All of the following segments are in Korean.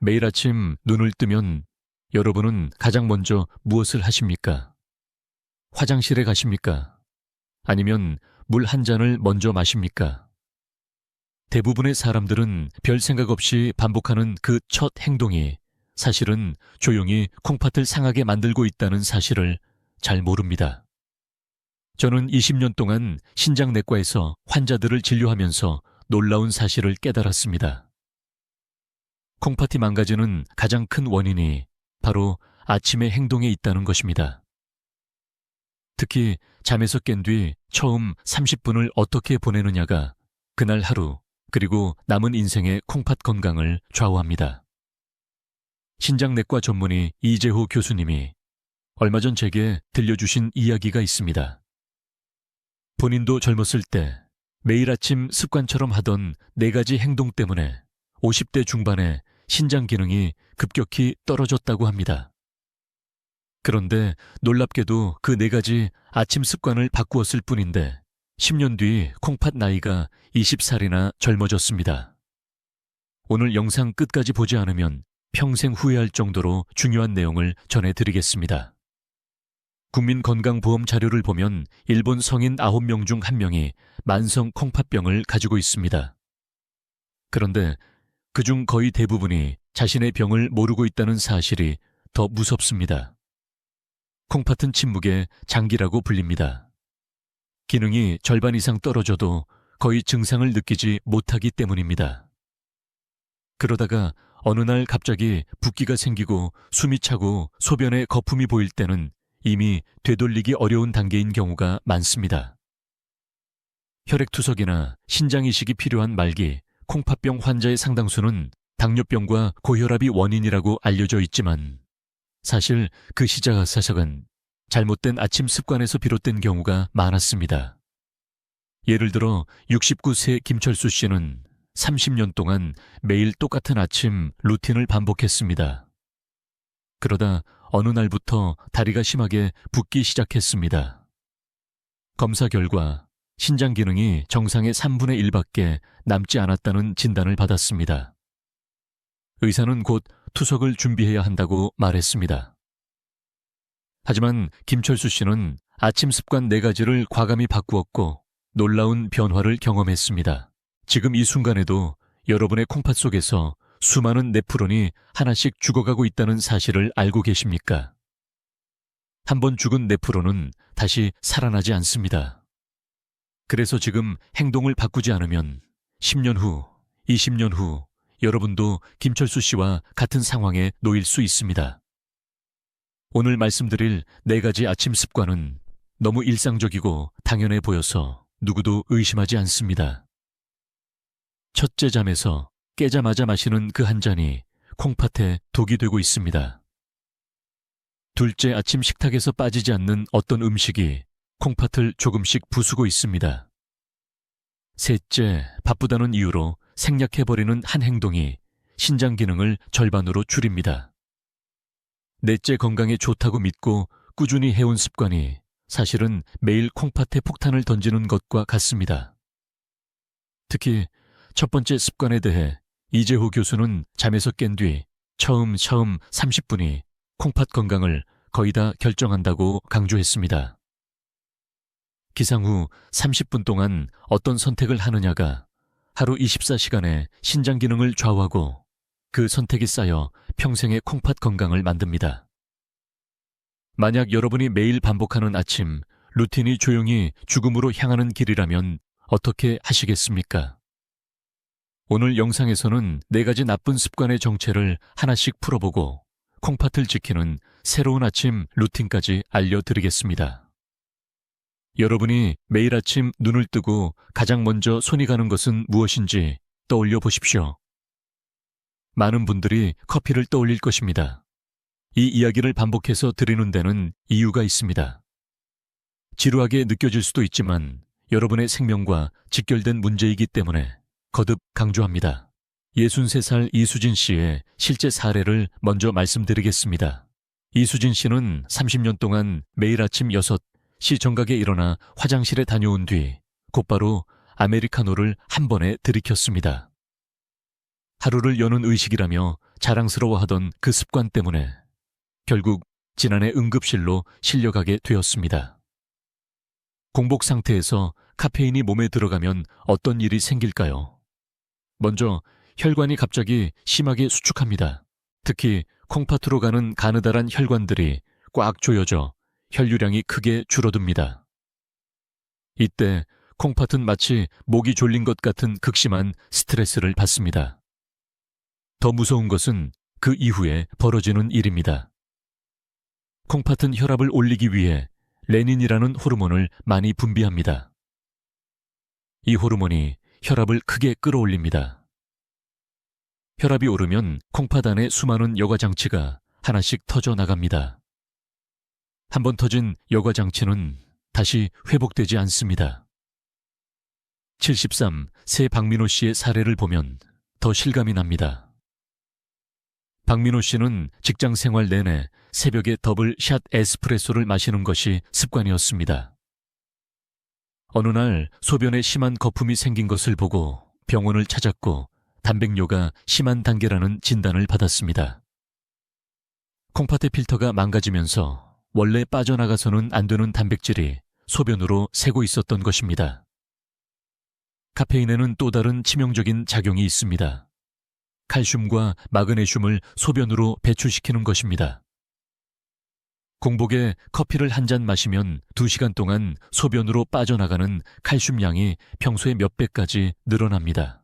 매일 아침 눈을 뜨면 여러분은 가장 먼저 무엇을 하십니까? 화장실에 가십니까? 아니면 물 한 잔을 먼저 마십니까? 대부분의 사람들은 별 생각 없이 반복하는 그 첫 행동이 사실은 조용히 콩팥을 상하게 만들고 있다는 사실을 잘 모릅니다. 저는 20년 동안 신장내과에서 환자들을 진료하면서 놀라운 사실을 깨달았습니다. 콩팥이 망가지는 가장 큰 원인이 바로 아침의 행동에 있다는 것입니다. 특히 잠에서 깬 뒤 처음 30분을 어떻게 보내느냐가 그날 하루 그리고 남은 인생의 콩팥 건강을 좌우합니다. 신장내과 전문의 이재호 교수님이 얼마 전 제게 들려주신 이야기가 있습니다. 본인도 젊었을 때 매일 아침 습관처럼 하던 4가지 행동 때문에 50대 중반에 신장 기능이 급격히 떨어졌다고 합니다. 그런데 놀랍게도 그 4가지 아침 습관을 바꾸었을 뿐인데 10년 뒤 콩팥 나이가 20살이나 젊어졌습니다. 오늘 영상 끝까지 보지 않으면 평생 후회할 정도로 중요한 내용을 전해드리겠습니다. 국민건강보험 자료를 보면 일본 성인 9명 중 1명이 만성 콩팥병을 가지고 있습니다. 그런데 그중 거의 대부분이 자신의 병을 모르고 있다는 사실이 더 무섭습니다. 콩팥은 침묵의 장기라고 불립니다. 기능이 절반 이상 떨어져도 거의 증상을 느끼지 못하기 때문입니다. 그러다가 어느 날 갑자기 붓기가 생기고 숨이 차고 소변에 거품이 보일 때는 이미 되돌리기 어려운 단계인 경우가 많습니다. 혈액투석이나 신장이식이 필요한 말기 콩팥병 환자의 상당수는 당뇨병과 고혈압이 원인이라고 알려져 있지만 사실 그 시작은 잘못된 아침 습관에서 비롯된 경우가 많았습니다. 예를 들어 69세 김철수 씨는 30년 동안 매일 똑같은 아침 루틴을 반복했습니다. 그러다 어느 날부터 다리가 심하게 붓기 시작했습니다. 검사 결과 신장 기능이 정상의 3분의 1밖에 남지 않았다는 진단을 받았습니다. 의사는 곧 투석을 준비해야 한다고 말했습니다. 하지만 김철수 씨는 아침 습관 4가지를 과감히 바꾸었고 놀라운 변화를 경험했습니다. 지금 이 순간에도 여러분의 콩팥 속에서 수많은 네프론이 하나씩 죽어가고 있다는 사실을 알고 계십니까? 한번 죽은 네프론은 다시 살아나지 않습니다. 그래서 지금 행동을 바꾸지 않으면 10년 후, 20년 후 여러분도 김철수 씨와 같은 상황에 놓일 수 있습니다. 오늘 말씀드릴 4가지 아침 습관은 너무 일상적이고 당연해 보여서 누구도 의심하지 않습니다. 첫째, 잠에서 깨자마자 마시는 그 한 잔이 콩팥에 독이 되고 있습니다. 둘째, 아침 식탁에서 빠지지 않는 어떤 음식이 콩팥을 조금씩 부수고 있습니다. 셋째, 바쁘다는 이유로 생략해버리는 한 행동이 신장 기능을 절반으로 줄입니다. 넷째, 건강에 좋다고 믿고 꾸준히 해온 습관이 사실은 매일 콩팥에 폭탄을 던지는 것과 같습니다. 특히 첫 번째 습관에 대해 이재호 교수는 잠에서 깬 뒤 처음 30분이 콩팥 건강을 거의 다 결정한다고 강조했습니다. 기상 후 30분 동안 어떤 선택을 하느냐가 하루 24시간의 신장 기능을 좌우하고 그 선택이 쌓여 평생의 콩팥 건강을 만듭니다. 만약 여러분이 매일 반복하는 아침 루틴이 조용히 죽음으로 향하는 길이라면 어떻게 하시겠습니까? 오늘 영상에서는 4가지 나쁜 습관의 정체를 하나씩 풀어보고 콩팥을 지키는 새로운 아침 루틴까지 알려드리겠습니다. 여러분이 매일 아침 눈을 뜨고 가장 먼저 손이 가는 것은 무엇인지 떠올려 보십시오. 많은 분들이 커피를 떠올릴 것입니다. 이 이야기를 반복해서 드리는 데는 이유가 있습니다. 지루하게 느껴질 수도 있지만 여러분의 생명과 직결된 문제이기 때문에 거듭 강조합니다. 63살 이수진 씨의 실제 사례를 먼저 말씀드리겠습니다. 이수진 씨는 30년 동안 매일 아침 6시 정각에 일어나 화장실에 다녀온 뒤 곧바로 아메리카노를 한 번에 들이켰습니다. 하루를 여는 의식이라며 자랑스러워하던 그 습관 때문에 결국 지난해 응급실로 실려가게 되었습니다. 공복 상태에서 카페인이 몸에 들어가면 어떤 일이 생길까요? 먼저 혈관이 갑자기 심하게 수축합니다. 특히 콩팥으로 가는 가느다란 혈관들이 꽉 조여져 혈류량이 크게 줄어듭니다. 이때 콩팥은 마치 목이 졸린 것 같은 극심한 스트레스를 받습니다. 더 무서운 것은 그 이후에 벌어지는 일입니다. 콩팥은 혈압을 올리기 위해 레닌이라는 호르몬을 많이 분비합니다. 이 호르몬이 혈압을 크게 끌어올립니다. 혈압이 오르면 콩팥 안에 수많은 여과장치가 하나씩 터져 나갑니다. 한번 터진 여과장치는 다시 회복되지 않습니다. 73 새 박민호 씨의 사례를 보면 더 실감이 납니다. 박민호 씨는 직장 생활 내내 새벽에 더블 샷 에스프레소를 마시는 것이 습관이었습니다. 어느 날 소변에 심한 거품이 생긴 것을 보고 병원을 찾았고 단백뇨가 심한 단계라는 진단을 받았습니다. 콩팥의 필터가 망가지면서 원래 빠져나가서는 안 되는 단백질이 소변으로 새고 있었던 것입니다. 카페인에는 또 다른 치명적인 작용이 있습니다. 칼슘과 마그네슘을 소변으로 배출시키는 것입니다. 공복에 커피를 한 잔 마시면 2시간 동안 소변으로 빠져나가는 칼슘 양이 평소의 몇 배까지 늘어납니다.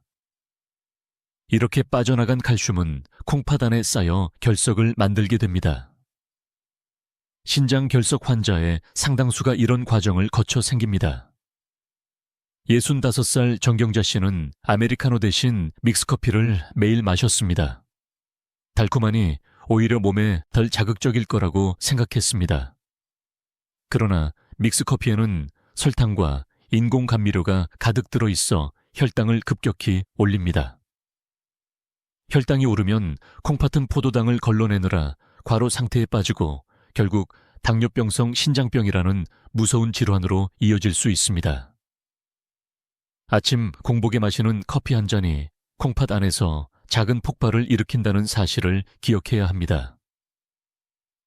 이렇게 빠져나간 칼슘은 콩팥 안에 쌓여 결석을 만들게 됩니다. 신장 결석 환자의 상당수가 이런 과정을 거쳐 생깁니다. 65살 정경자 씨는 아메리카노 대신 믹스커피를 매일 마셨습니다. 달콤하니 오히려 몸에 덜 자극적일 거라고 생각했습니다. 그러나 믹스커피에는 설탕과 인공 감미료가 가득 들어있어 혈당을 급격히 올립니다. 혈당이 오르면 콩팥은 포도당을 걸러내느라 과로 상태에 빠지고 결국 당뇨병성 신장병이라는 무서운 질환으로 이어질 수 있습니다. 아침 공복에 마시는 커피 한 잔이 콩팥 안에서 작은 폭발을 일으킨다는 사실을 기억해야 합니다.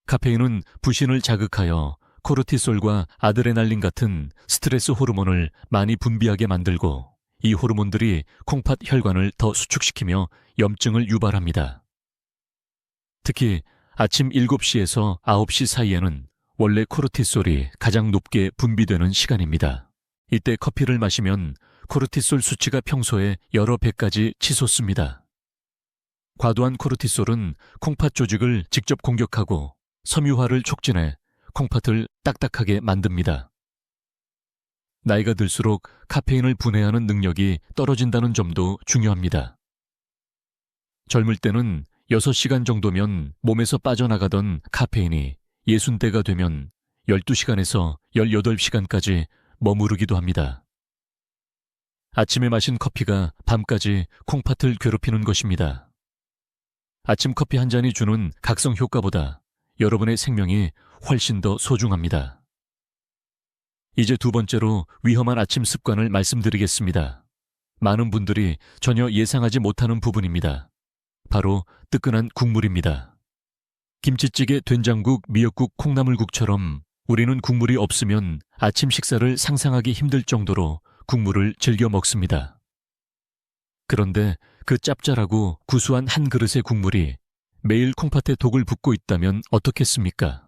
카페인은 부신을 자극하여 코르티솔과 아드레날린 같은 스트레스 호르몬을 많이 분비하게 만들고 이 호르몬들이 콩팥 혈관을 더 수축시키며 염증을 유발합니다. 특히 아침 7시에서 9시 사이에는 원래 코르티솔이 가장 높게 분비되는 시간입니다. 이때 커피를 마시면 코르티솔 수치가 평소에 여러 배까지 치솟습니다. 과도한 코르티솔은 콩팥 조직을 직접 공격하고 섬유화를 촉진해 콩팥을 딱딱하게 만듭니다. 나이가 들수록 카페인을 분해하는 능력이 떨어진다는 점도 중요합니다. 젊을 때는 6시간 정도면 몸에서 빠져나가던 카페인이 60대가 되면 12시간에서 18시간까지 머무르기도 합니다. 아침에 마신 커피가 밤까지 콩팥을 괴롭히는 것입니다. 아침 커피 한 잔이 주는 각성 효과보다 여러분의 생명이 훨씬 더 소중합니다. 이제 두 번째로 위험한 아침 습관을 말씀드리겠습니다. 많은 분들이 전혀 예상하지 못하는 부분입니다. 바로 뜨끈한 국물입니다. 김치찌개, 된장국, 미역국, 콩나물국처럼 우리는 국물이 없으면 아침 식사를 상상하기 힘들 정도로 국물을 즐겨 먹습니다. 그런데 그 짭짤하고 구수한 한 그릇의 국물이 매일 콩팥에 독을 붓고 있다면 어떻겠습니까?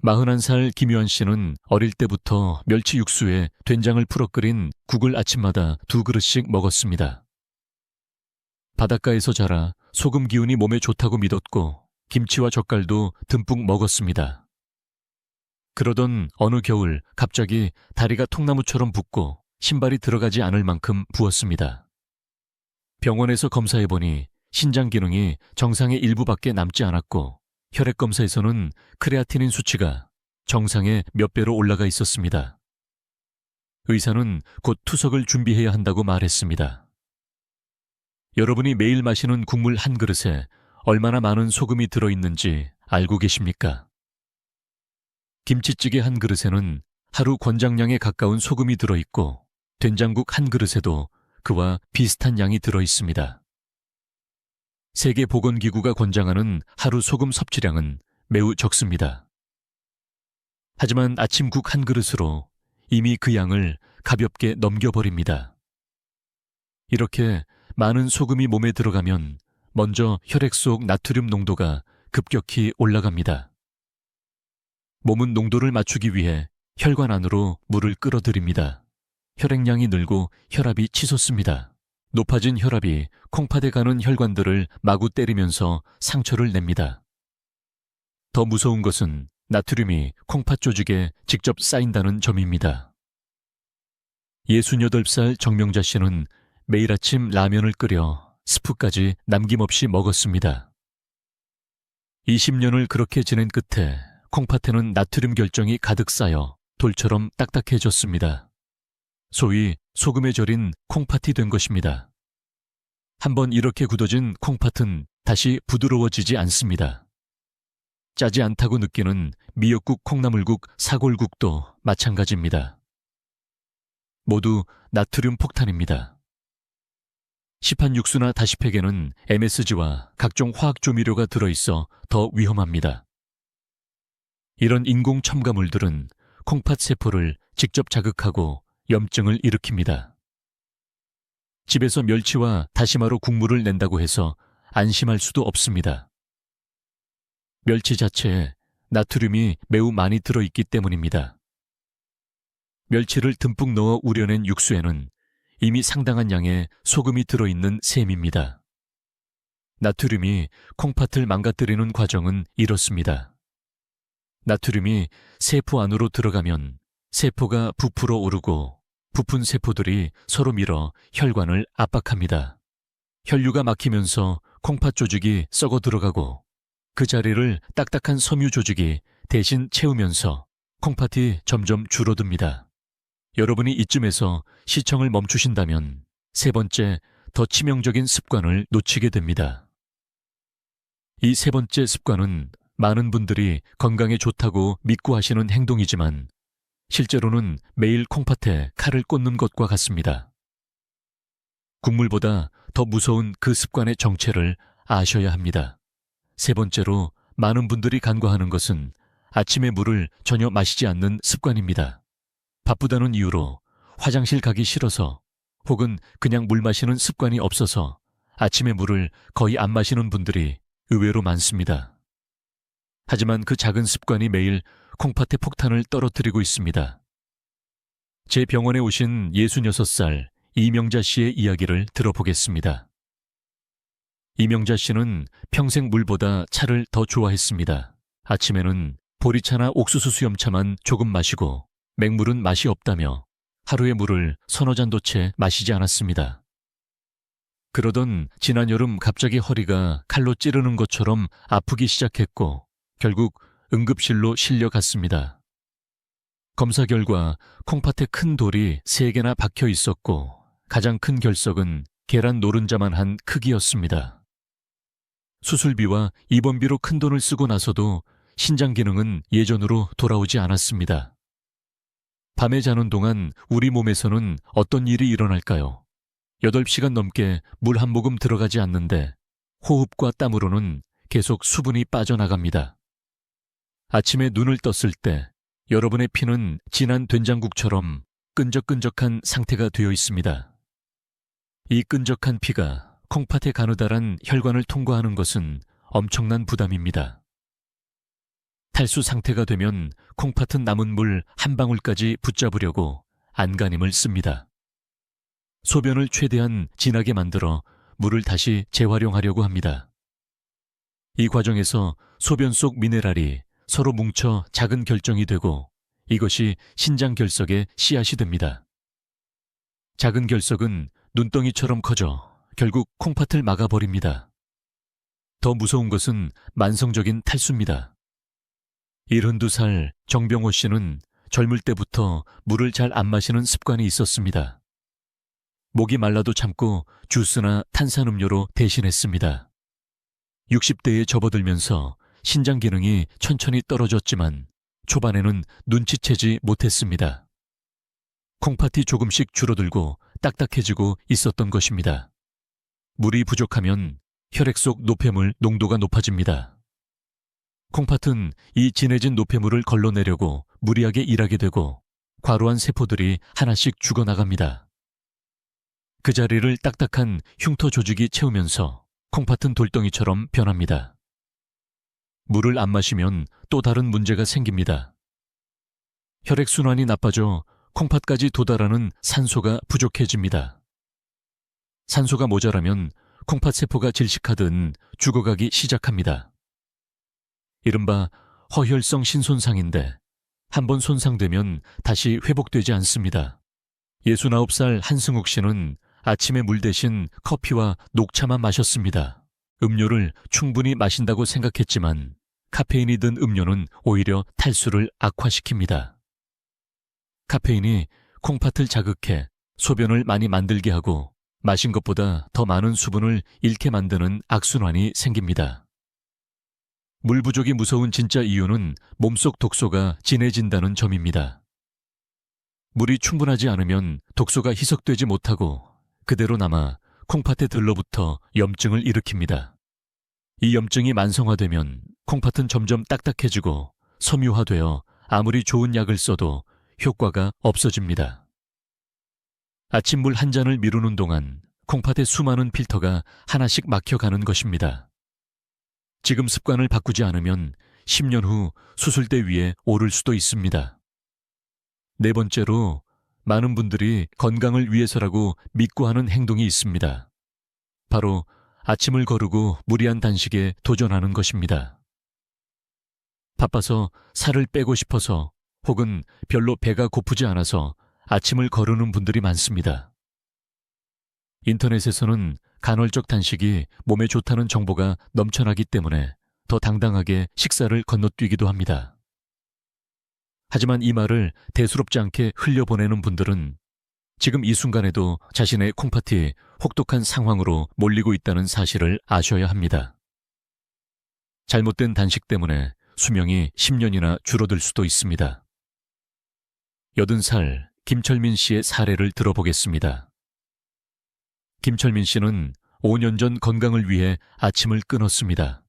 41살 김유한 씨는 어릴 때부터 멸치 육수에 된장을 풀어 끓인 국을 아침마다 2그릇씩 먹었습니다. 바닷가에서 자라 소금 기운이 몸에 좋다고 믿었고 김치와 젓갈도 듬뿍 먹었습니다. 그러던 어느 겨울 갑자기 다리가 통나무처럼 붓고 신발이 들어가지 않을 만큼 부었습니다. 병원에서 검사해보니 신장 기능이 정상의 일부밖에 남지 않았고 혈액 검사에서는 크레아티닌 수치가 정상의 몇 배로 올라가 있었습니다. 의사는 곧 투석을 준비해야 한다고 말했습니다. 여러분이 매일 마시는 국물 한 그릇에 얼마나 많은 소금이 들어있는지 알고 계십니까? 김치찌개 한 그릇에는 하루 권장량에 가까운 소금이 들어있고 된장국 한 그릇에도 그와 비슷한 양이 들어있습니다. 세계보건기구가 권장하는 하루 소금 섭취량은 매우 적습니다. 하지만 아침국 한 그릇으로 이미 그 양을 가볍게 넘겨버립니다. 이렇게 많은 소금이 몸에 들어가면 먼저 혈액 속 나트륨 농도가 급격히 올라갑니다. 몸은 농도를 맞추기 위해 혈관 안으로 물을 끌어들입니다. 혈액량이 늘고 혈압이 치솟습니다. 높아진 혈압이 콩팥에 가는 혈관들을 마구 때리면서 상처를 냅니다. 더 무서운 것은 나트륨이 콩팥 조직에 직접 쌓인다는 점입니다. 68살 정명자 씨는 매일 아침 라면을 끓여 스프까지 남김없이 먹었습니다. 20년을 그렇게 지낸 끝에 콩팥에는 나트륨 결정이 가득 쌓여 돌처럼 딱딱해졌습니다. 소위 소금에 절인 콩팥이 된 것입니다. 한번 이렇게 굳어진 콩팥은 다시 부드러워지지 않습니다. 짜지 않다고 느끼는 미역국, 콩나물국, 사골국도 마찬가지입니다. 모두 나트륨 폭탄입니다. 시판 육수나 다시팩에는 MSG와 각종 화학 조미료가 들어있어 더 위험합니다. 이런 인공 첨가물들은 콩팥 세포를 직접 자극하고 염증을 일으킵니다. 집에서 멸치와 다시마로 국물을 낸다고 해서 안심할 수도 없습니다. 멸치 자체에 나트륨이 매우 많이 들어있기 때문입니다. 멸치를 듬뿍 넣어 우려낸 육수에는 이미 상당한 양의 소금이 들어있는 셈입니다. 나트륨이 콩팥을 망가뜨리는 과정은 이렇습니다. 나트륨이 세포 안으로 들어가면 세포가 부풀어 오르고 부푼 세포들이 서로 밀어 혈관을 압박합니다. 혈류가 막히면서 콩팥 조직이 썩어 들어가고 그 자리를 딱딱한 섬유 조직이 대신 채우면서 콩팥이 점점 줄어듭니다. 여러분이 이쯤에서 시청을 멈추신다면 세 번째, 더 치명적인 습관을 놓치게 됩니다. 이 세 번째 습관은 많은 분들이 건강에 좋다고 믿고 하시는 행동이지만 실제로는 매일 콩팥에 칼을 꽂는 것과 같습니다. 국물보다 더 무서운 그 습관의 정체를 아셔야 합니다. 세 번째로 많은 분들이 간과하는 것은 아침에 물을 전혀 마시지 않는 습관입니다. 바쁘다는 이유로 화장실 가기 싫어서 혹은 그냥 물 마시는 습관이 없어서 아침에 물을 거의 안 마시는 분들이 의외로 많습니다. 하지만 그 작은 습관이 매일 콩팥에 폭탄을 떨어뜨리고 있습니다. 제 병원에 오신 66살 이명자 씨의 이야기를 들어보겠습니다. 이명자 씨는 평생 물보다 차를 더 좋아했습니다. 아침에는 보리차나 옥수수 수염차만 조금 마시고 맹물은 맛이 없다며 하루에 물을 서너 잔도 채 마시지 않았습니다. 그러던 지난 여름 갑자기 허리가 칼로 찌르는 것처럼 아프기 시작했고 결국 응급실로 실려갔습니다. 검사 결과 콩팥에 큰 돌이 3개나 박혀 있었고 가장 큰 결석은 계란 노른자만 한 크기였습니다. 수술비와 입원비로 큰 돈을 쓰고 나서도 신장 기능은 예전으로 돌아오지 않았습니다. 밤에 자는 동안 우리 몸에서는 어떤 일이 일어날까요? 8시간 넘게 물 한 모금 들어가지 않는데 호흡과 땀으로는 계속 수분이 빠져나갑니다. 아침에 눈을 떴을 때 여러분의 피는 진한 된장국처럼 끈적끈적한 상태가 되어 있습니다. 이 끈적한 피가 콩팥에 가느다란 혈관을 통과하는 것은 엄청난 부담입니다. 탈수 상태가 되면 콩팥은 남은 물 한 방울까지 붙잡으려고 안간힘을 씁니다. 소변을 최대한 진하게 만들어 물을 다시 재활용하려고 합니다. 이 과정에서 소변 속 미네랄이 서로 뭉쳐 작은 결정이 되고 이것이 신장 결석의 씨앗이 됩니다. 작은 결석은 눈덩이처럼 커져 결국 콩팥을 막아버립니다. 더 무서운 것은 만성적인 탈수입니다. 72살 정병호 씨는 젊을 때부터 물을 잘 안 마시는 습관이 있었습니다. 목이 말라도 참고 주스나 탄산음료로 대신했습니다. 60대에 접어들면서 신장 기능이 천천히 떨어졌지만 초반에는 눈치채지 못했습니다. 콩팥이 조금씩 줄어들고 딱딱해지고 있었던 것입니다. 물이 부족하면 혈액 속 노폐물 농도가 높아집니다. 콩팥은 이 진해진 노폐물을 걸러내려고 무리하게 일하게 되고 과로한 세포들이 하나씩 죽어나갑니다. 그 자리를 딱딱한 흉터 조직이 채우면서 콩팥은 돌덩이처럼 변합니다. 물을 안 마시면 또 다른 문제가 생깁니다. 혈액순환이 나빠져 콩팥까지 도달하는 산소가 부족해집니다. 산소가 모자라면 콩팥 세포가 질식하듯 죽어가기 시작합니다. 이른바 허혈성 신손상인데 한번 손상되면 다시 회복되지 않습니다. 69살 한승욱 씨는 아침에 물 대신 커피와 녹차만 마셨습니다. 음료를 충분히 마신다고 생각했지만 카페인이 든 음료는 오히려 탈수를 악화시킵니다. 카페인이 콩팥을 자극해 소변을 많이 만들게 하고 마신 것보다 더 많은 수분을 잃게 만드는 악순환이 생깁니다. 물 부족이 무서운 진짜 이유는 몸속 독소가 진해진다는 점입니다. 물이 충분하지 않으면 독소가 희석되지 못하고 그대로 남아 콩팥에 들러붙어 염증을 일으킵니다. 이 염증이 만성화되면 콩팥은 점점 딱딱해지고 섬유화되어 아무리 좋은 약을 써도 효과가 없어집니다. 아침 물 한 잔을 미루는 동안 콩팥의 수많은 필터가 하나씩 막혀가는 것입니다. 지금 습관을 바꾸지 않으면 10년 후 수술대 위에 오를 수도 있습니다. 네 번째로 많은 분들이 건강을 위해서라고 믿고 하는 행동이 있습니다. 바로 아침을 거르고 무리한 단식에 도전하는 것입니다. 바빠서 살을 빼고 싶어서 혹은 별로 배가 고프지 않아서 아침을 거르는 분들이 많습니다. 인터넷에서는 간헐적 단식이 몸에 좋다는 정보가 넘쳐나기 때문에 더 당당하게 식사를 건너뛰기도 합니다. 하지만 이 말을 대수롭지 않게 흘려보내는 분들은 지금 이 순간에도 자신의 콩팥이 혹독한 상황으로 몰리고 있다는 사실을 아셔야 합니다. 잘못된 단식 때문에 수명이 10년이나 줄어들 수도 있습니다. 80살 김철민 씨의 사례를 들어보겠습니다. 김철민 씨는 5년 전 건강을 위해 아침을 끊었습니다.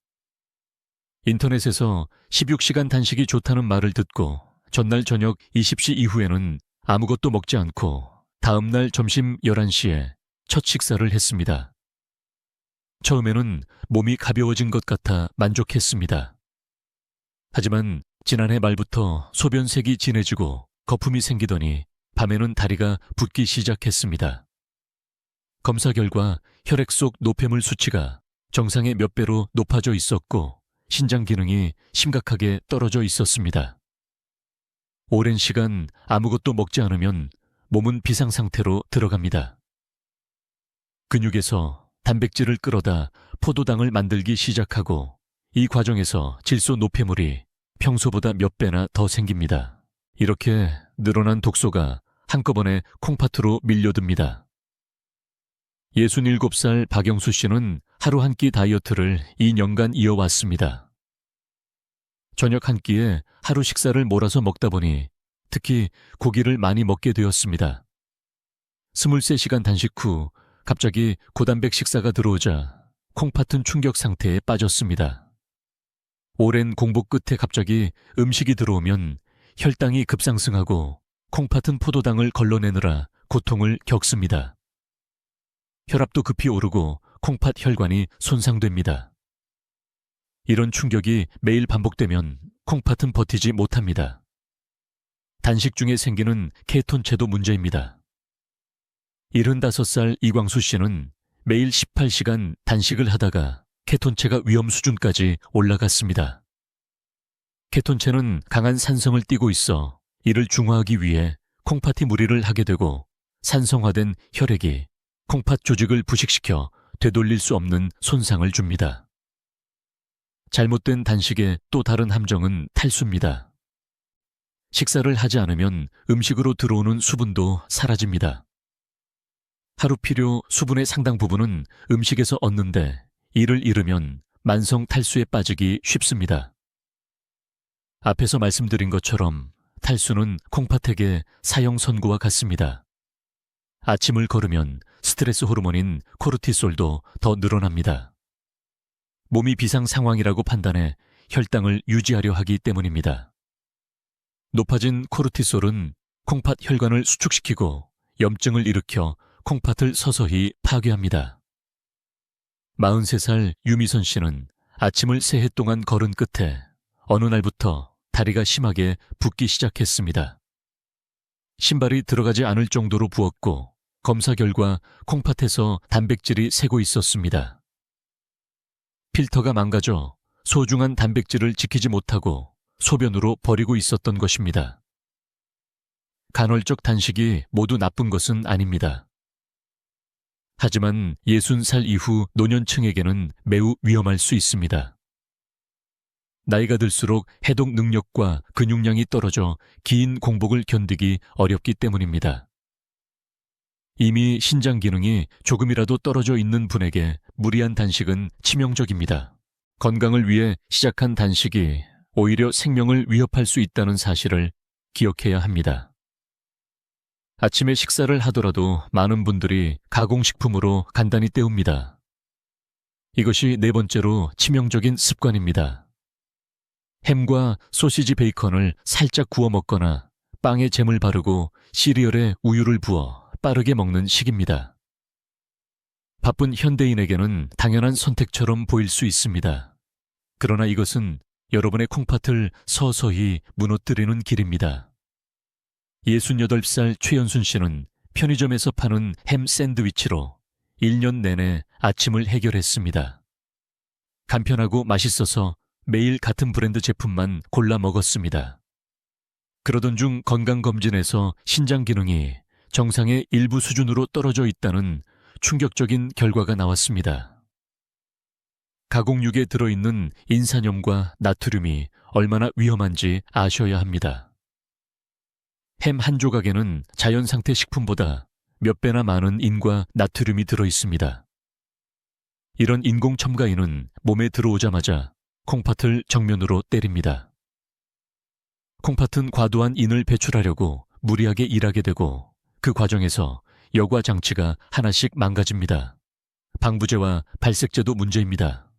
인터넷에서 16시간 단식이 좋다는 말을 듣고 전날 저녁 20시 이후에는 아무것도 먹지 않고 다음날 점심 11시에 첫 식사를 했습니다. 처음에는 몸이 가벼워진 것 같아 만족했습니다. 하지만 지난해 말부터 소변색이 진해지고 거품이 생기더니 밤에는 다리가 붓기 시작했습니다. 검사 결과 혈액 속 노폐물 수치가 정상의 몇 배로 높아져 있었고 신장 기능이 심각하게 떨어져 있었습니다. 오랜 시간 아무것도 먹지 않으면 몸은 비상 상태로 들어갑니다. 근육에서 단백질을 끌어다 포도당을 만들기 시작하고 이 과정에서 질소 노폐물이 평소보다 몇 배나 더 생깁니다. 이렇게 늘어난 독소가 한꺼번에 콩팥으로 밀려듭니다. 67살 박영수 씨는 하루 한 끼 다이어트를 2년간 이어왔습니다. 저녁 한 끼에 하루 식사를 몰아서 먹다 보니 특히 고기를 많이 먹게 되었습니다. 23시간 단식 후 갑자기 고단백 식사가 들어오자 콩팥은 충격 상태에 빠졌습니다. 오랜 공복 끝에 갑자기 음식이 들어오면 혈당이 급상승하고 콩팥은 포도당을 걸러내느라 고통을 겪습니다. 혈압도 급히 오르고 콩팥 혈관이 손상됩니다. 이런 충격이 매일 반복되면 콩팥은 버티지 못합니다. 단식 중에 생기는 케톤체도 문제입니다. 75살 이광수 씨는 매일 18시간 단식을 하다가 케톤체가 위험 수준까지 올라갔습니다. 케톤체는 강한 산성을 띠고 있어 이를 중화하기 위해 콩팥이 무리를 하게 되고 산성화된 혈액이 콩팥 조직을 부식시켜 되돌릴 수 없는 손상을 줍니다. 잘못된 단식의 또 다른 함정은 탈수입니다. 식사를 하지 않으면 음식으로 들어오는 수분도 사라집니다. 하루 필요 수분의 상당 부분은 음식에서 얻는데 이를 잃으면 만성 탈수에 빠지기 쉽습니다. 앞에서 말씀드린 것처럼 탈수는 콩팥에게 사형 선고와 같습니다. 아침을 거르면 스트레스 호르몬인 코르티솔도 더 늘어납니다. 몸이 비상 상황이라고 판단해 혈당을 유지하려 하기 때문입니다. 높아진 코르티솔은 콩팥 혈관을 수축시키고 염증을 일으켜 콩팥을 서서히 파괴합니다. 43살 유미선 씨는 아침을 3해 동안 걸은 끝에 어느 날부터 다리가 심하게 붓기 시작했습니다. 신발이 들어가지 않을 정도로 부었고 검사 결과 콩팥에서 단백질이 새고 있었습니다. 필터가 망가져 소중한 단백질을 지키지 못하고 소변으로 버리고 있었던 것입니다. 간헐적 단식이 모두 나쁜 것은 아닙니다. 하지만 60살 이후 노년층에게는 매우 위험할 수 있습니다. 나이가 들수록 해독 능력과 근육량이 떨어져 긴 공복을 견디기 어렵기 때문입니다. 이미 신장 기능이 조금이라도 떨어져 있는 분에게 무리한 단식은 치명적입니다. 건강을 위해 시작한 단식이 오히려 생명을 위협할 수 있다는 사실을 기억해야 합니다. 아침에 식사를 하더라도 많은 분들이 가공식품으로 간단히 때웁니다. 이것이 4번째로 치명적인 습관입니다. 햄과 소시지 베이컨을 살짝 구워 먹거나 빵에 잼을 바르고 시리얼에 우유를 부어 빠르게 먹는 식입니다. 바쁜 현대인에게는 당연한 선택처럼 보일 수 있습니다. 그러나 이것은 여러분의 콩팥을 서서히 무너뜨리는 길입니다. 68살 최연순 씨는 편의점에서 파는 햄 샌드위치로 1년 내내 아침을 해결했습니다. 간편하고 맛있어서 매일 같은 브랜드 제품만 골라 먹었습니다. 그러던 중 건강검진에서 신장 기능이 정상의 일부 수준으로 떨어져 있다는 충격적인 결과가 나왔습니다. 가공육에 들어있는 인산염과 나트륨이 얼마나 위험한지 아셔야 합니다. 햄 한 조각에는 자연 상태 식품보다 몇 배나 많은 인과 나트륨이 들어있습니다. 이런 인공 첨가인은 몸에 들어오자마자 콩팥을 정면으로 때립니다. 콩팥은 과도한 인을 배출하려고 무리하게 일하게 되고 그 과정에서 여과 장치가 하나씩 망가집니다. 방부제와 발색제도 문제입니다.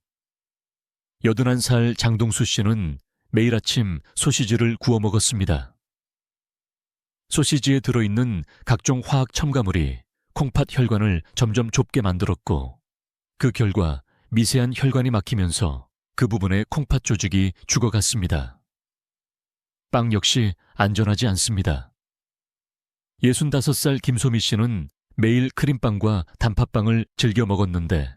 81살 장동수 씨는 매일 아침 소시지를 구워 먹었습니다. 소시지에 들어있는 각종 화학 첨가물이 콩팥 혈관을 점점 좁게 만들었고 그 결과 미세한 혈관이 막히면서 그 부분의 콩팥 조직이 죽어갔습니다. 빵 역시 안전하지 않습니다. 65살 김소미 씨는 매일 크림빵과 단팥빵을 즐겨 먹었는데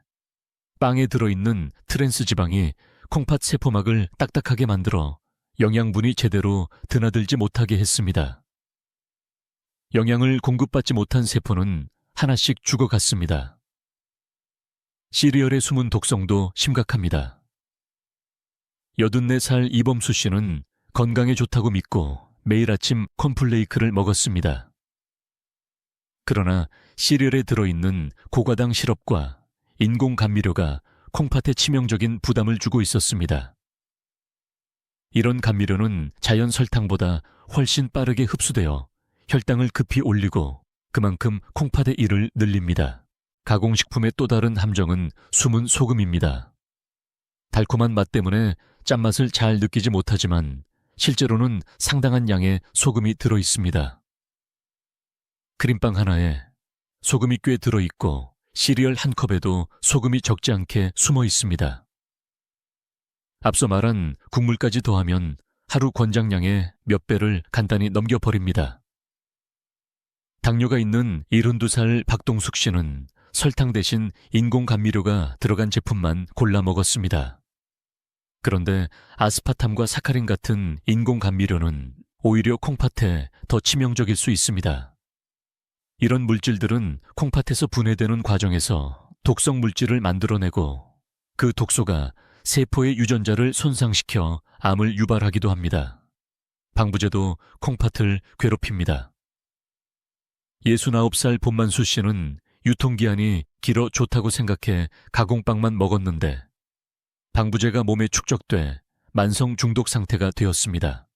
빵에 들어있는 트랜스 지방이 콩팥 세포막을 딱딱하게 만들어 영양분이 제대로 드나들지 못하게 했습니다. 영양을 공급받지 못한 세포는 하나씩 죽어갔습니다. 시리얼에 숨은 독성도 심각합니다. 84살 이범수 씨는 건강에 좋다고 믿고 매일 아침 콘플레이크를 먹었습니다. 그러나 시리얼에 들어있는 고과당 시럽과 인공 감미료가 콩팥에 치명적인 부담을 주고 있었습니다. 이런 감미료는 자연 설탕보다 훨씬 빠르게 흡수되어 혈당을 급히 올리고 그만큼 콩팥의 일을 늘립니다. 가공식품의 또 다른 함정은 숨은 소금입니다. 달콤한 맛 때문에 짠맛을 잘 느끼지 못하지만 실제로는 상당한 양의 소금이 들어있습니다. 크림빵 하나에 소금이 꽤 들어있고 시리얼 한 컵에도 소금이 적지 않게 숨어 있습니다. 앞서 말한 국물까지 더하면 하루 권장량의 몇 배를 간단히 넘겨버립니다. 당뇨가 있는 72살 박동숙 씨는 설탕 대신 인공 감미료가 들어간 제품만 골라 먹었습니다. 그런데 아스파탐과 사카린 같은 인공 감미료는 오히려 콩팥에 더 치명적일 수 있습니다. 이런 물질들은 콩팥에서 분해되는 과정에서 독성 물질을 만들어내고 그 독소가 세포의 유전자를 손상시켜 암을 유발하기도 합니다. 방부제도 콩팥을 괴롭힙니다. 69살 본만수 씨는 유통기한이 길어 좋다고 생각해 가공빵만 먹었는데 방부제가 몸에 축적돼 만성 중독 상태가 되었습니다.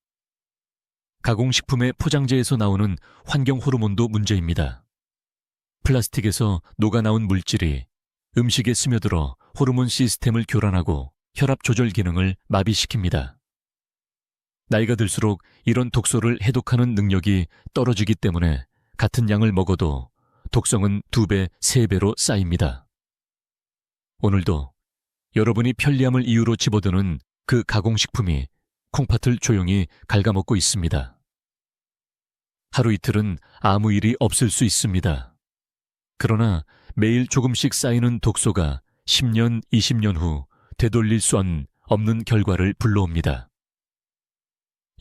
가공식품의 포장재에서 나오는 환경 호르몬도 문제입니다. 플라스틱에서 녹아나온 물질이 음식에 스며들어 호르몬 시스템을 교란하고 혈압 조절 기능을 마비시킵니다. 나이가 들수록 이런 독소를 해독하는 능력이 떨어지기 때문에 같은 양을 먹어도 독성은 2배, 3배로 쌓입니다. 오늘도 여러분이 편리함을 이유로 집어드는 그 가공식품이 콩팥을 조용히 갉아먹고 있습니다. 하루 이틀은 아무 일이 없을 수 있습니다. 그러나 매일 조금씩 쌓이는 독소가 10년, 20년 후 되돌릴 수 없는 결과를 불러옵니다.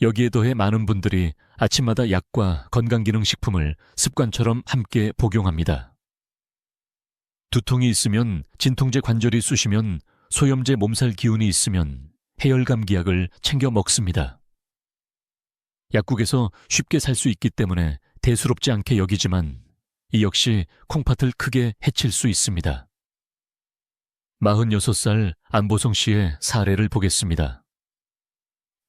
여기에 더해 많은 분들이 아침마다 약과 건강기능식품을 습관처럼 함께 복용합니다. 두통이 있으면 진통제 관절이 쑤시면 소염제 몸살 기운이 있으면 해열감기약을 챙겨 먹습니다. 약국에서 쉽게 살 수 있기 때문에 대수롭지 않게 여기지만 이 역시 콩팥을 크게 해칠 수 있습니다. 46살 안보성 씨의 사례를 보겠습니다.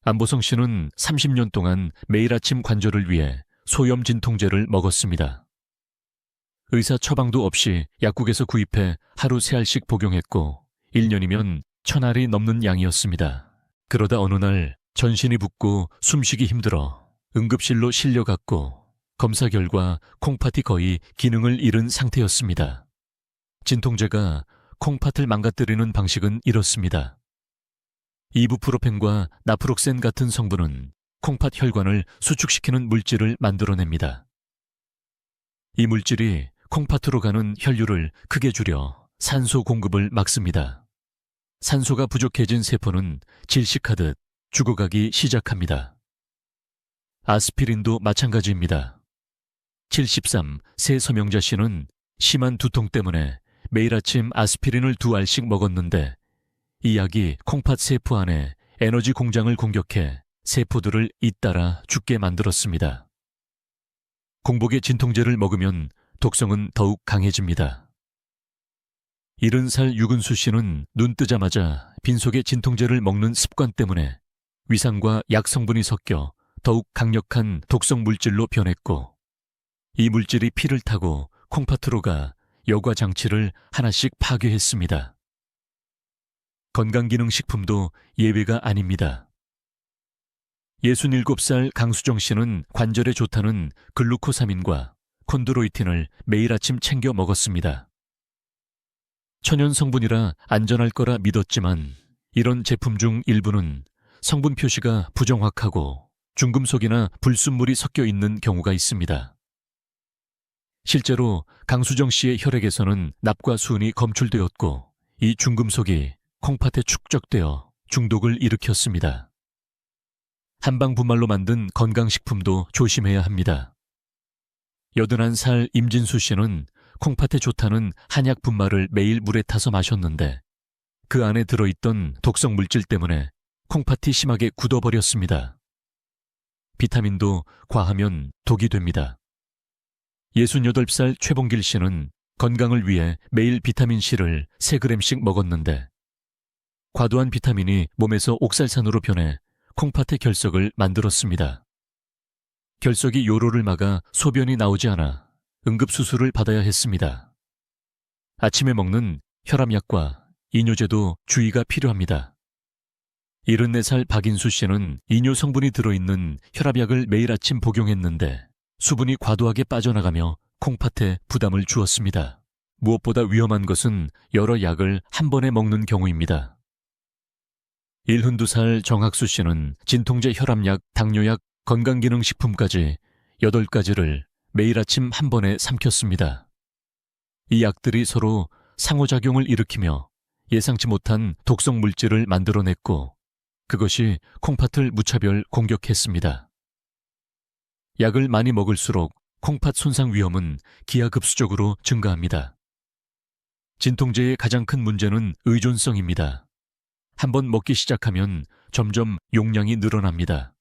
안보성 씨는 30년 동안 매일 아침 관절을 위해 소염 진통제를 먹었습니다. 의사 처방도 없이 약국에서 구입해 하루 3알씩 복용했고 1년이면 1000알이 넘는 양이었습니다. 그러다 어느 날 전신이 붓고 숨쉬기 힘들어 응급실로 실려갔고 검사 결과 콩팥이 거의 기능을 잃은 상태였습니다. 진통제가 콩팥을 망가뜨리는 방식은 이렇습니다. 이부프로펜과 나프록센 같은 성분은 콩팥 혈관을 수축시키는 물질을 만들어냅니다. 이 물질이 콩팥으로 가는 혈류를 크게 줄여 산소 공급을 막습니다. 산소가 부족해진 세포는 질식하듯 죽어가기 시작합니다. 아스피린도 마찬가지입니다. 73, 새 서명자 씨는 심한 두통 때문에 매일 아침 아스피린을 2알씩 먹었는데 이 약이 콩팥 세포 안에 에너지 공장을 공격해 세포들을 잇따라 죽게 만들었습니다. 공복에 진통제를 먹으면 독성은 더욱 강해집니다. 70살 유근수 씨는 눈 뜨자마자 빈속에 진통제를 먹는 습관 때문에 위산과 약 성분이 섞여 더욱 강력한 독성 물질로 변했고 이 물질이 피를 타고 콩팥으로 가 여과 장치를 하나씩 파괴했습니다. 건강기능식품도 예외가 아닙니다. 67살 강수정 씨는 관절에 좋다는 글루코사민과 콘드로이틴을 매일 아침 챙겨 먹었습니다. 천연 성분이라 안전할 거라 믿었지만 이런 제품 중 일부는 성분 표시가 부정확하고 중금속이나 불순물이 섞여 있는 경우가 있습니다. 실제로 강수정 씨의 혈액에서는 납과 수은이 검출되었고 이 중금속이 콩팥에 축적되어 중독을 일으켰습니다. 한방 분말로 만든 건강식품도 조심해야 합니다. 81살 임진수 씨는 콩팥에 좋다는 한약 분말을 매일 물에 타서 마셨는데 그 안에 들어있던 독성 물질 때문에 콩팥이 심하게 굳어버렸습니다. 비타민도 과하면 독이 됩니다. 68살 최봉길 씨는 건강을 위해 매일 비타민C를 3g씩 먹었는데 과도한 비타민이 몸에서 옥살산으로 변해 콩팥의 결석을 만들었습니다. 결석이 요로를 막아 소변이 나오지 않아 응급수술을 받아야 했습니다. 아침에 먹는 혈압약과 이뇨제도 주의가 필요합니다. 74살 박인수 씨는 이뇨 성분이 들어있는 혈압약을 매일 아침 복용했는데 수분이 과도하게 빠져나가며 콩팥에 부담을 주었습니다. 무엇보다 위험한 것은 여러 약을 한 번에 먹는 경우입니다. 72살 정학수 씨는 진통제, 혈압약, 당뇨약, 건강기능식품까지 8가지를 매일 아침 한 번에 삼켰습니다. 이 약들이 서로 상호작용을 일으키며 예상치 못한 독성 물질을 만들어냈고 그것이 콩팥을 무차별 공격했습니다. 약을 많이 먹을수록 콩팥 손상 위험은 기하급수적으로 증가합니다. 진통제의 가장 큰 문제는 의존성입니다. 한번 먹기 시작하면 점점 용량이 늘어납니다.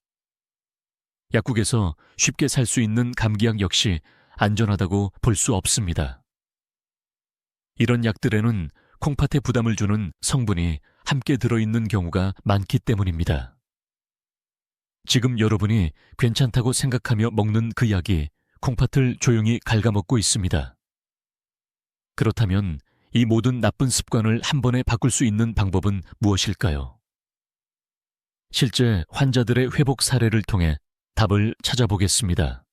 약국에서 쉽게 살 수 있는 감기약 역시 안전하다고 볼 수 없습니다. 이런 약들에는 콩팥에 부담을 주는 성분이 함께 들어있는 경우가 많기 때문입니다. 지금 여러분이 괜찮다고 생각하며 먹는 그 약이 콩팥을 조용히 갉아먹고 있습니다. 그렇다면 이 모든 나쁜 습관을 한 번에 바꿀 수 있는 방법은 무엇일까요? 실제 환자들의 회복 사례를 통해 답을 찾아보겠습니다.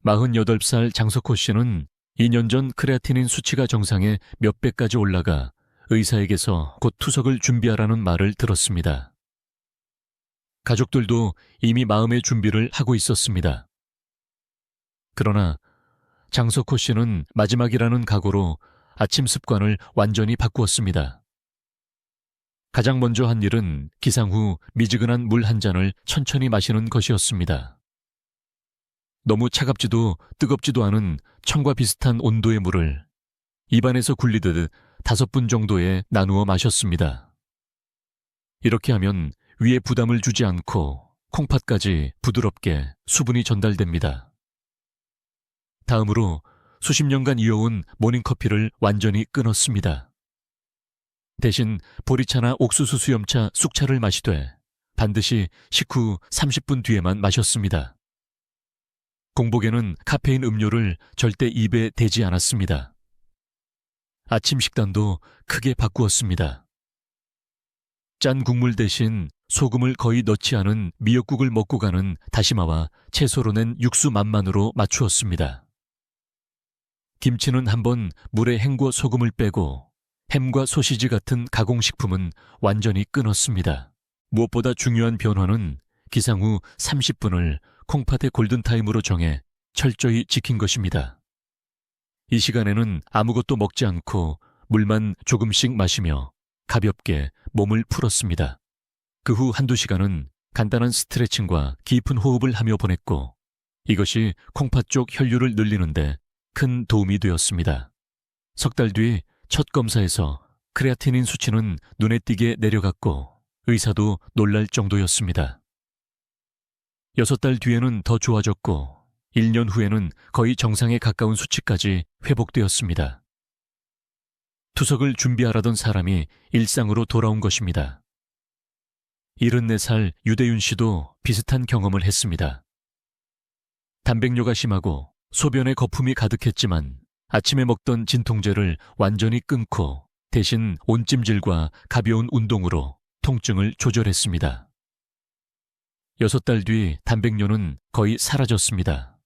48살 장석호 씨는 2년 전 크레아티닌 수치가 정상에 몇 배까지 올라가 의사에게서 곧 투석을 준비하라는 말을 들었습니다. 가족들도 이미 마음의 준비를 하고 있었습니다. 그러나 장석호 씨는 마지막이라는 각오로 아침 습관을 완전히 바꾸었습니다. 가장 먼저 한 일은 기상 후 미지근한 물 한 잔을 천천히 마시는 것이었습니다. 너무 차갑지도 뜨겁지도 않은 청과 비슷한 온도의 물을 입안에서 굴리듯 5분 정도에 나누어 마셨습니다. 이렇게 하면 위에 부담을 주지 않고 콩팥까지 부드럽게 수분이 전달됩니다. 다음으로 수십 년간 이어온 모닝커피를 완전히 끊었습니다. 대신 보리차나 옥수수 수염차 쑥차를 마시되 반드시 식후 30분 뒤에만 마셨습니다. 공복에는 카페인 음료를 절대 입에 대지 않았습니다. 아침 식단도 크게 바꾸었습니다. 짠 국물 대신 소금을 거의 넣지 않은 미역국을 먹고 가는 다시마와 채소로 낸 육수 맛만으로 맞추었습니다. 김치는 한번 물에 헹궈 소금을 빼고 햄과 소시지 같은 가공식품은 완전히 끊었습니다. 무엇보다 중요한 변화는 기상 후 30분을 콩팥의 골든타임으로 정해 철저히 지킨 것입니다. 이 시간에는 아무것도 먹지 않고 물만 조금씩 마시며 가볍게 몸을 풀었습니다. 그 후 한두 시간은 간단한 스트레칭과 깊은 호흡을 하며 보냈고 이것이 콩팥 쪽 혈류를 늘리는데 큰 도움이 되었습니다. 석 달 뒤 첫 검사에서 크레아티닌 수치는 눈에 띄게 내려갔고 의사도 놀랄 정도였습니다. 6달 뒤에는 더 좋아졌고 1년 후에는 거의 정상에 가까운 수치까지 회복되었습니다. 투석을 준비하라던 사람이 일상으로 돌아온 것입니다. 74살 유대윤 씨도 비슷한 경험을 했습니다. 단백뇨가 심하고 소변에 거품이 가득했지만 아침에 먹던 진통제를 완전히 끊고 대신 온찜질과 가벼운 운동으로 통증을 조절했습니다. 6달 뒤 단백뇨는 거의 사라졌습니다.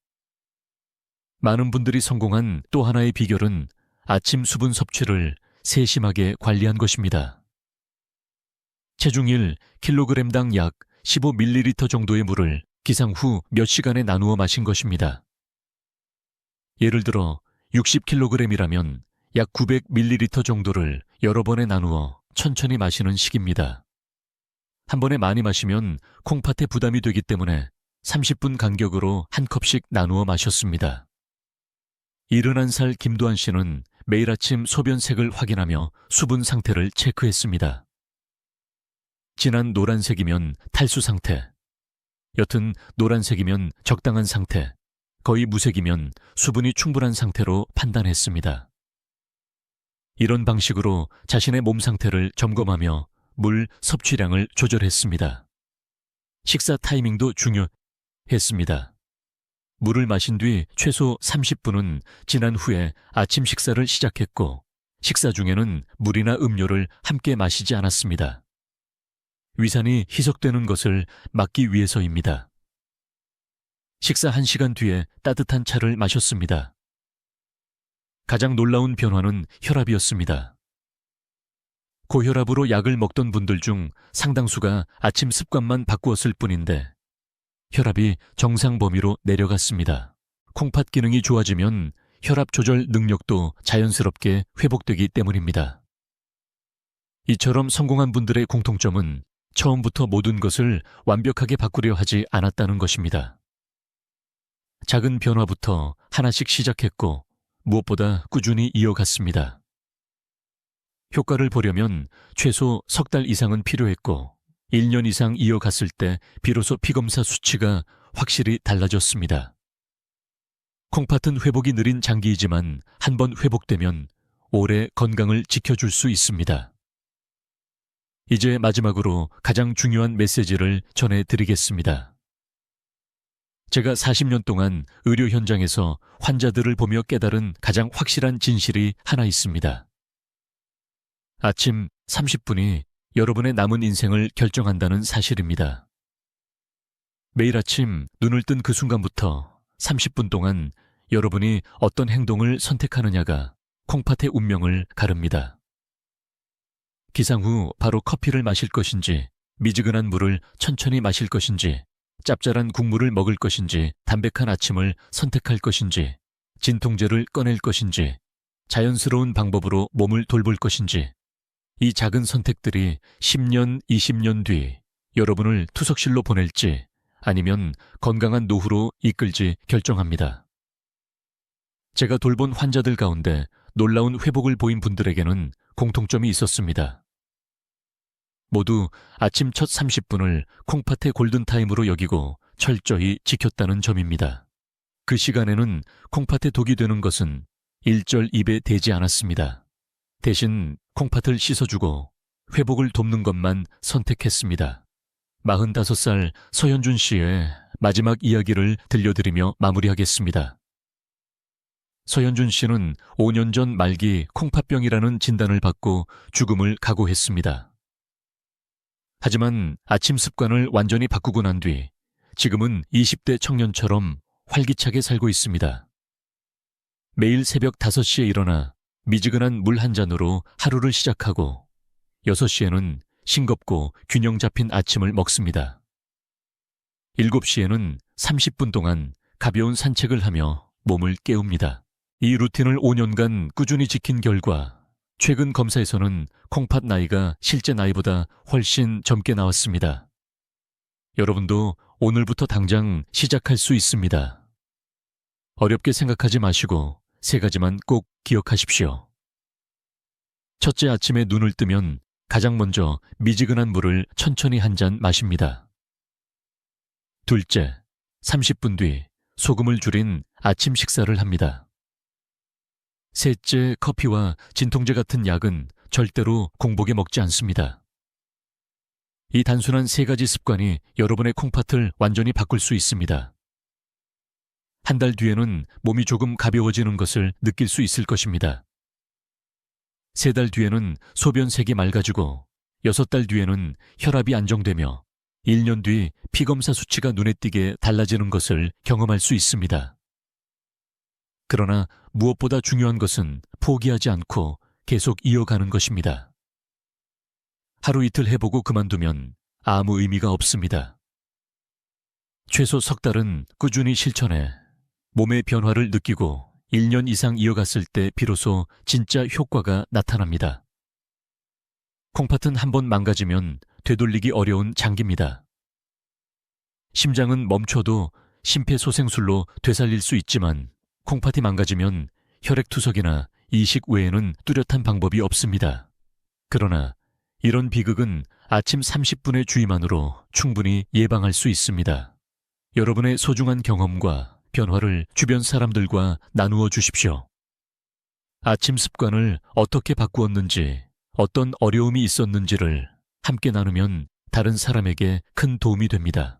많은 분들이 성공한 또 하나의 비결은 아침 수분 섭취를 세심하게 관리한 것입니다. 체중 1 킬로그램당 약 15ml 정도의 물을 기상 후 몇 시간에 나누어 마신 것입니다. 예를 들어 60kg이라면 약 900ml 정도를 여러 번에 나누어 천천히 마시는 식입니다. 한 번에 많이 마시면 콩팥에 부담이 되기 때문에 30분 간격으로 한 컵씩 나누어 마셨습니다. 71살 김도한 씨는 매일 아침 소변색을 확인하며 수분 상태를 체크했습니다. 진한 노란색이면 탈수 상태, 옅은 노란색이면 적당한 상태, 거의 무색이면 수분이 충분한 상태로 판단했습니다. 이런 방식으로 자신의 몸 상태를 점검하며 물 섭취량을 조절했습니다. 식사 타이밍도 중요했습니다. 물을 마신 뒤 최소 30분은 지난 후에 아침 식사를 시작했고 식사 중에는 물이나 음료를 함께 마시지 않았습니다. 위산이 희석되는 것을 막기 위해서입니다. 식사 1시간 뒤에 따뜻한 차를 마셨습니다. 가장 놀라운 변화는 혈압이었습니다. 고혈압으로 약을 먹던 분들 중 상당수가 아침 습관만 바꾸었을 뿐인데 혈압이 정상 범위로 내려갔습니다. 콩팥 기능이 좋아지면 혈압 조절 능력도 자연스럽게 회복되기 때문입니다. 이처럼 성공한 분들의 공통점은 처음부터 모든 것을 완벽하게 바꾸려 하지 않았다는 것입니다. 작은 변화부터 하나씩 시작했고 무엇보다 꾸준히 이어갔습니다. 효과를 보려면 최소 석 달 이상은 필요했고 1년 이상 이어갔을 때 비로소 피검사 수치가 확실히 달라졌습니다. 콩팥은 회복이 느린 장기이지만 한번 회복되면 오래 건강을 지켜줄 수 있습니다. 이제 마지막으로 가장 중요한 메시지를 전해드리겠습니다. 제가 40년 동안 의료 현장에서 환자들을 보며 깨달은 가장 확실한 진실이 하나 있습니다. 아침 30분이 여러분의 남은 인생을 결정한다는 사실입니다. 매일 아침 눈을 뜬 그 순간부터 30분 동안 여러분이 어떤 행동을 선택하느냐가 콩팥의 운명을 가릅니다. 기상 후 바로 커피를 마실 것인지, 미지근한 물을 천천히 마실 것인지, 짭짤한 국물을 먹을 것인지, 담백한 아침을 선택할 것인지, 진통제를 꺼낼 것인지, 자연스러운 방법으로 몸을 돌볼 것인지, 이 작은 선택들이 10년, 20년 뒤 여러분을 투석실로 보낼지 아니면 건강한 노후로 이끌지 결정합니다. 제가 돌본 환자들 가운데 놀라운 회복을 보인 분들에게는 공통점이 있었습니다. 모두 아침 첫 30분을 콩팥의 골든타임으로 여기고 철저히 지켰다는 점입니다. 그 시간에는 콩팥에 독이 되는 것은 일절 입에 대지 않았습니다. 대신 콩팥을 씻어주고 회복을 돕는 것만 선택했습니다. 45살 서현준 씨의 마지막 이야기를 들려드리며 마무리하겠습니다. 서현준 씨는 5년 전 말기 콩팥병이라는 진단을 받고 죽음을 각오했습니다. 하지만 아침 습관을 완전히 바꾸고 난 뒤 지금은 20대 청년처럼 활기차게 살고 있습니다. 매일 새벽 5시에 일어나 미지근한 물 한 잔으로 하루를 시작하고 6시에는 싱겁고 균형 잡힌 아침을 먹습니다. 7시에는 30분 동안 가벼운 산책을 하며 몸을 깨웁니다. 이 루틴을 5년간 꾸준히 지킨 결과 최근 검사에서는 콩팥 나이가 실제 나이보다 훨씬 젊게 나왔습니다. 여러분도 오늘부터 당장 시작할 수 있습니다. 어렵게 생각하지 마시고 3가지만 꼭 기억하십시오. 첫째, 아침에 눈을 뜨면 가장 먼저 미지근한 물을 천천히 한 잔 마십니다. 둘째, 30분 뒤 소금을 줄인 아침 식사를 합니다. 셋째, 커피와 진통제 같은 약은 절대로 공복에 먹지 않습니다. 이 단순한 3가지 습관이 여러분의 콩팥을 완전히 바꿀 수 있습니다. 한 달 뒤에는 몸이 조금 가벼워지는 것을 느낄 수 있을 것입니다. 3달 뒤에는 소변색이 맑아지고 6달 뒤에는 혈압이 안정되며 1년 뒤 피검사 수치가 눈에 띄게 달라지는 것을 경험할 수 있습니다. 그러나 무엇보다 중요한 것은 포기하지 않고 계속 이어가는 것입니다. 하루 이틀 해보고 그만두면 아무 의미가 없습니다. 최소 석 달은 꾸준히 실천해 몸의 변화를 느끼고 1년 이상 이어갔을 때 비로소 진짜 효과가 나타납니다. 콩팥은 한번 망가지면 되돌리기 어려운 장기입니다. 심장은 멈춰도 심폐소생술로 되살릴 수 있지만 콩팥이 망가지면 혈액투석이나 이식 외에는 뚜렷한 방법이 없습니다. 그러나 이런 비극은 아침 30분의 주의만으로 충분히 예방할 수 있습니다. 여러분의 소중한 경험과 변화를 주변 사람들과 나누어 주십시오. 아침 습관을 어떻게 바꾸었는지, 어떤 어려움이 있었는지를 함께 나누면 다른 사람에게 큰 도움이 됩니다.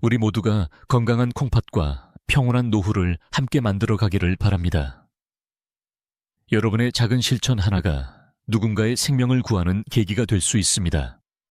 우리 모두가 건강한 콩팥과 평온한 노후를 함께 만들어 가기를 바랍니다. 여러분의 작은 실천 하나가 누군가의 생명을 구하는 계기가 될 수 있습니다.